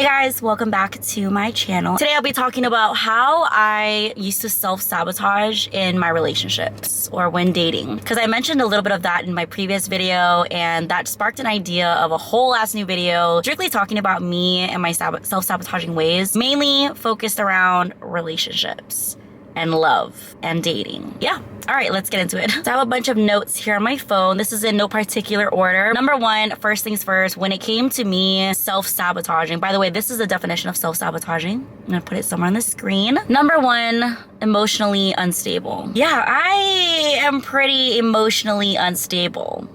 Hey guys, welcome back to my channel. Today I'll be talking about how I used to self-sabotage in my relationships or when dating. Because I mentioned a little bit of that in my previous video, and that sparked an idea of a whole ass new video strictly talking about me and my self-sabotaging ways, mainly focused around relationships and love and dating. Yeah. All right, let's get into it. So I have a bunch of notes here on my phone. This is in no particular order. Number one, first things first, when it came to me self-sabotaging, by the way, this is the definition of self-sabotaging. I'm gonna put it somewhere on the screen. Number one, emotionally unstable. Yeah, I am pretty emotionally unstable.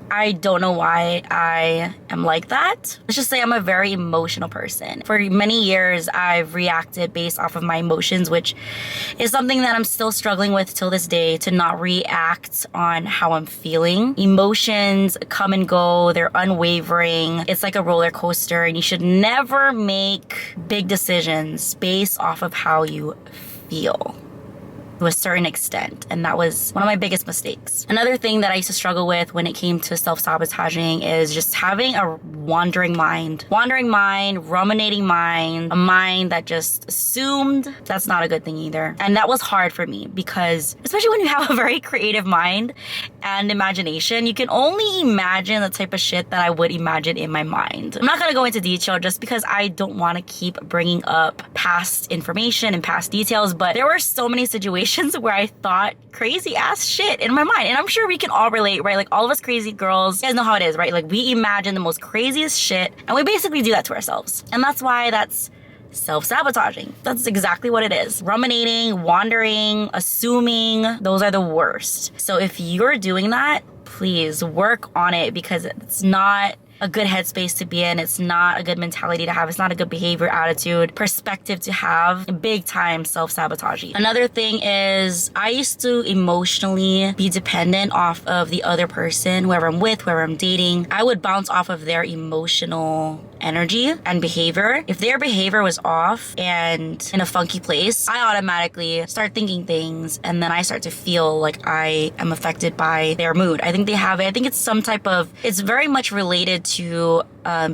I don't know why I am like that. Let's just say I'm a very emotional person. For many years, I've reacted based off of my emotions, which is something that I'm still struggling with till this day, to not react on how I'm feeling. Emotions come and go, they're unwavering. It's like a roller coaster, and you should never make big decisions based off of how you feel, to a certain extent, and that was one of my biggest mistakes. Another thing that I used to struggle with when it came to self-sabotaging is just having a wandering mind, ruminating mind, a mind that just assumed. That's not a good thing either. And that was hard for me because, especially when you have a very creative mind and imagination, you can only imagine the type of shit that I would imagine in my mind. I'm not gonna go into detail just because I don't want to keep bringing up past information and past details, but there were so many situations where I thought crazy ass shit in my mind. And I'm sure we can all relate, right? Like all of us crazy girls, you guys know how it is, right? Like we imagine the most craziest shit and we basically do that to ourselves. And that's why that's self-sabotaging. That's exactly what it is. Ruminating, wandering, assuming, those are the worst. So if you're doing that, please work on it, because it's not a good headspace to be in. It's not a good mentality to have. It's not a good behavior, attitude, perspective to have. Big time self-sabotaging. Another thing is I used to emotionally be dependent off of the other person, whoever I'm with, whoever I'm dating. I would bounce off of their emotional energy and behavior. If their behavior was off and in a funky place, I automatically start thinking things, and then I start to feel like I am affected by their mood. I think they have it. I think it's some type of, it's very much related to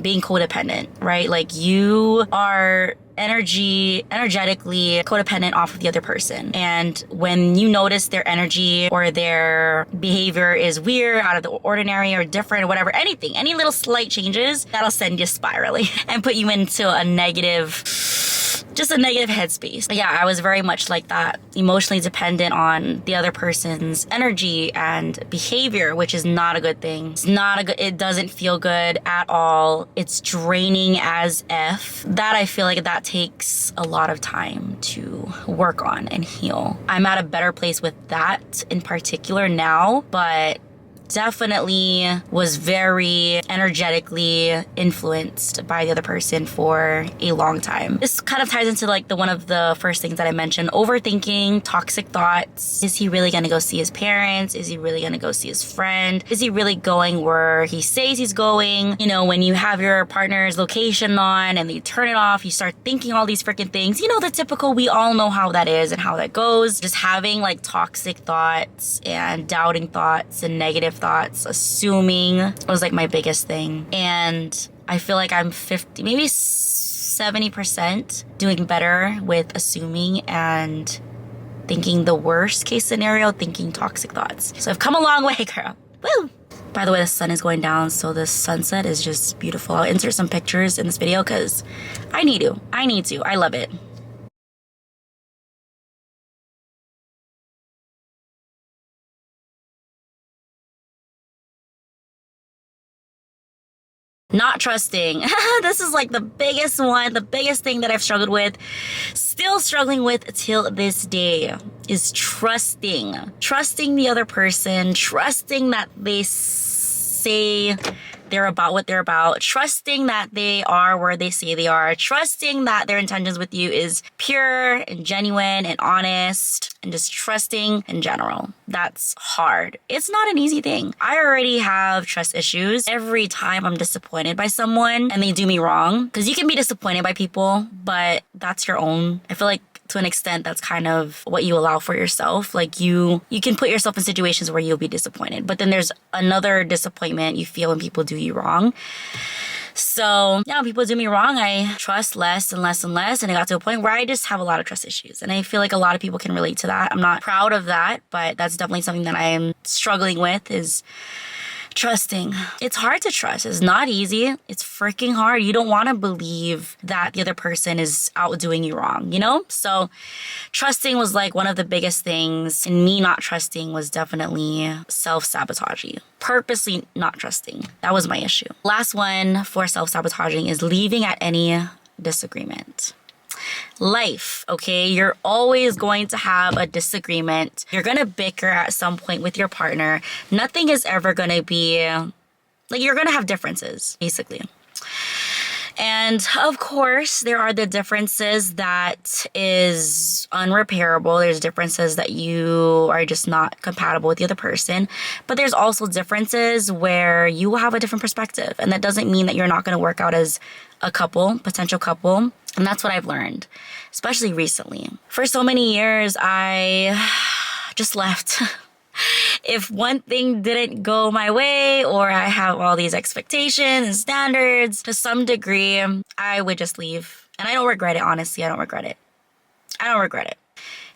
being codependent, right? Like you are energetically codependent off of the other person. And when you notice their energy or their behavior is weird, out of the ordinary or different or whatever, anything, any little slight changes, that'll send you spiraling and put you into a negative headspace. But yeah, I was very much like that, emotionally dependent on the other person's energy and behavior, which is not a good thing. It doesn't feel good at all. It's draining as F. That I feel like that takes a lot of time to work on and heal. I'm at a better place with that in particular now, but definitely was very energetically influenced by the other person for a long time. This kind of ties into like one of the first things that I mentioned, overthinking, toxic thoughts. Is he really gonna go see his parents? Is he really gonna go see his friend? Is he really going where he says he's going? You know, when you have your partner's location on and they turn it off, you start thinking all those freaking things. You know, the typical, we all know how that is and how that goes. Just having like toxic thoughts and doubting thoughts and negative thoughts, assuming was like my biggest thing. And I feel like I'm 50, maybe 70% doing better with assuming and thinking the worst case scenario, thinking toxic thoughts. So I've come a long way, girl. Woo! By the way, the sun is going down, so the sunset is just beautiful. I'll insert some pictures in this video because I need to. I love it. Not trusting. This is like the biggest one, the biggest thing that I've struggled with, still struggling with till this day, is trusting. Trusting the other person, trusting that they say they're about what they're about, trusting that they are where they say they are, trusting that their intentions with you is pure and genuine and honest, and just trusting in general. That's hard. It's not an easy thing. I already have trust issues every time I'm disappointed by someone and they do me wrong, because you can be disappointed by people, but that's your own. I feel like to an extent, that's kind of what you allow for yourself. Like you can put yourself in situations where you'll be disappointed, but then there's another disappointment you feel when people do you wrong. So, yeah, people do me wrong. I trust less and less and less. And it got to a point where I just have a lot of trust issues. And I feel like a lot of people can relate to that. I'm not proud of that, but that's definitely something that I am struggling with is trusting. It's hard to trust. It's not easy. It's freaking hard. You don't want to believe that the other person is out doing you wrong, you know? So trusting was like one of the biggest things. And me not trusting was definitely self-sabotaging. Purposely not trusting. That was my issue. Last one for self-sabotaging is leaving at any disagreement. Life, okay? You're always going to have a disagreement. You're gonna bicker at some point with your partner. Nothing is ever gonna be, like, you're gonna have differences, basically. And of course, there are the differences that is unrepairable. There's differences that you are just not compatible with the other person. But there's also differences where you will have a different perspective. And that doesn't mean that you're not going to work out as a couple, potential couple. And that's what I've learned, especially recently. For so many years, I just left. If one thing didn't go my way or I have all these expectations and standards, to some degree, I would just leave. And I don't regret it, honestly. I don't regret it. I don't regret it.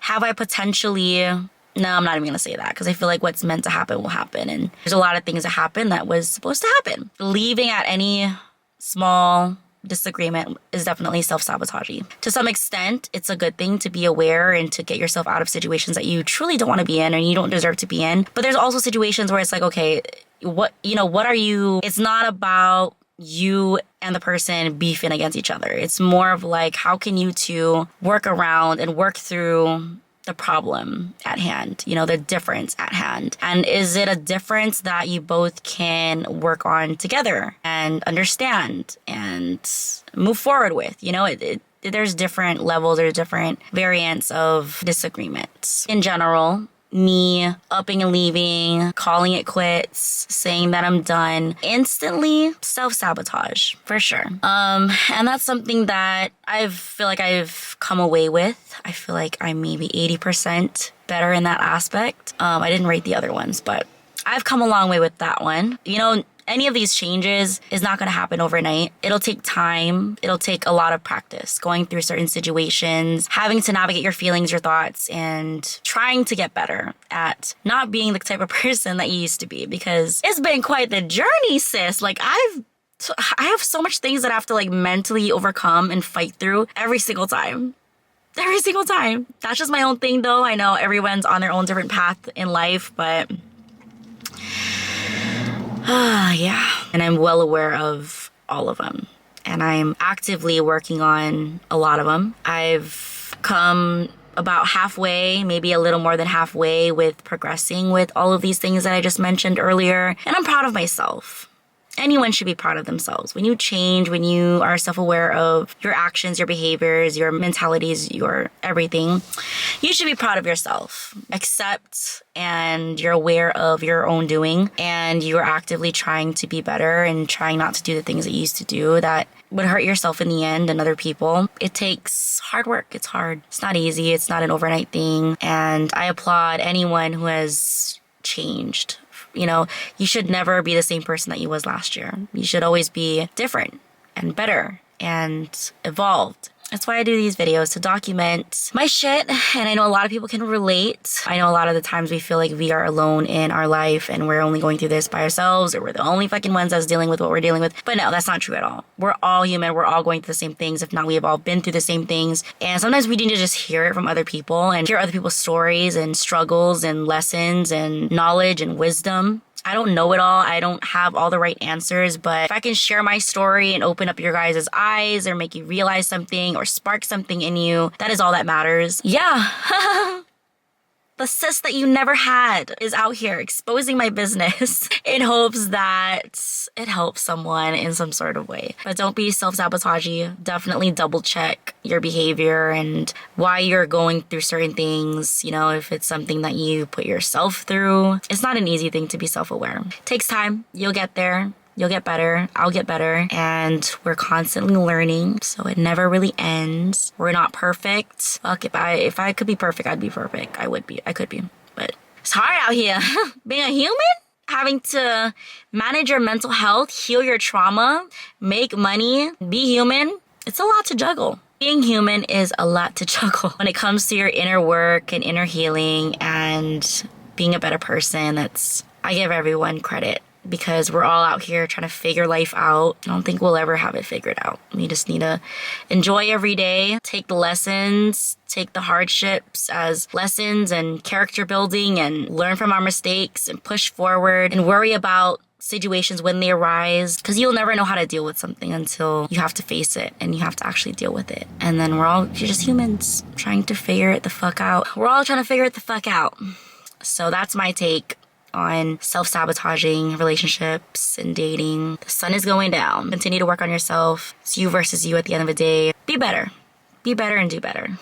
Have I potentially... No, I'm not even going to say that because I feel like what's meant to happen will happen. And there's a lot of things that happen that was supposed to happen. Leaving at any small disagreement is definitely self-sabotaging. To some extent, it's a good thing to be aware and to get yourself out of situations that you truly don't want to be in and you don't deserve to be in. But there's also situations where it's like, okay, what are you? It's not about you and the person beefing against each other. It's more of like, how can you two work around and work through the problem at hand, the difference at hand. And is it a difference that you both can work on together and understand and move forward with? There's different levels, there's different variants of disagreements. In general, me upping and leaving, calling it quits, saying that I'm done, instantly self-sabotage, for sure. And that's something that I feel like I've come away with. I feel like I'm maybe 80% better in that aspect. I didn't rate the other ones, but I've come a long way with that one. Any of these changes is not going to happen overnight. It'll take time. It'll take a lot of practice, going through certain situations, having to navigate your feelings, your thoughts, and trying to get better at not being the type of person that you used to be, because it's been quite the journey, sis. Like, I have so much things that I have to mentally overcome and fight through every single time. Every single time. That's just my own thing, though. I know everyone's on their own different path in life, but... yeah. And I'm well aware of all of them. And I'm actively working on a lot of them. I've come about halfway, maybe a little more than halfway with progressing with all of these things that I just mentioned earlier. And I'm proud of myself. Anyone should be proud of themselves. When you change, when you are self-aware of your actions, your behaviors, your mentalities, your everything, you should be proud of yourself. Accept and you're aware of your own doing and you're actively trying to be better and trying not to do the things that you used to do that would hurt yourself in the end and other people. It takes hard work. It's hard. It's not easy. It's not an overnight thing. And I applaud anyone who has changed. You should never be the same person that you was last year. You should always be different and better and evolved. That's why I do these videos, to document my shit. And I know a lot of people can relate. I know a lot of the times we feel like we are alone in our life and we're only going through this by ourselves, or we're the only fucking ones that's dealing with what we're dealing with. But no, that's not true at all. We're all human. We're all going through the same things. If not, we have all been through the same things. And sometimes we need to just hear it from other people and hear other people's stories and struggles and lessons and knowledge and wisdom. I don't know it all. I don't have all the right answers, but if I can share my story and open up your guys' eyes or make you realize something or spark something in you, that is all that matters. Yeah. The sis that you never had is out here exposing my business in hopes that it helps someone in some sort of way. But don't be self-sabotaging. Definitely double check your behavior and why you're going through certain things. If it's something that you put yourself through, it's not an easy thing to be self-aware. It takes time. You'll get there. You'll get better. I'll get better. And we're constantly learning, so it never really ends. We're not perfect. Fuck, if I could be perfect, I'd be perfect. I could be. But it's hard out here. Being a human, having to manage your mental health, heal your trauma, make money, be human. It's a lot to juggle. Being human is a lot to juggle when it comes to your inner work and inner healing and being a better person. I give everyone credit because we're all out here trying to figure life out. I don't think we'll ever have it figured out. We just need to enjoy every day, take the lessons, take the hardships as lessons and character building, and learn from our mistakes and push forward and worry about situations when they arise, because you'll never know how to deal with something until you have to face it and you have to actually deal with it. And then you're just humans trying to figure it the fuck out. We're all trying to figure it the fuck out. So that's my take on self-sabotaging relationships and dating. The sun is going down. Continue to work on yourself. It's you versus you at the end of the day. Be better. Be better and do better.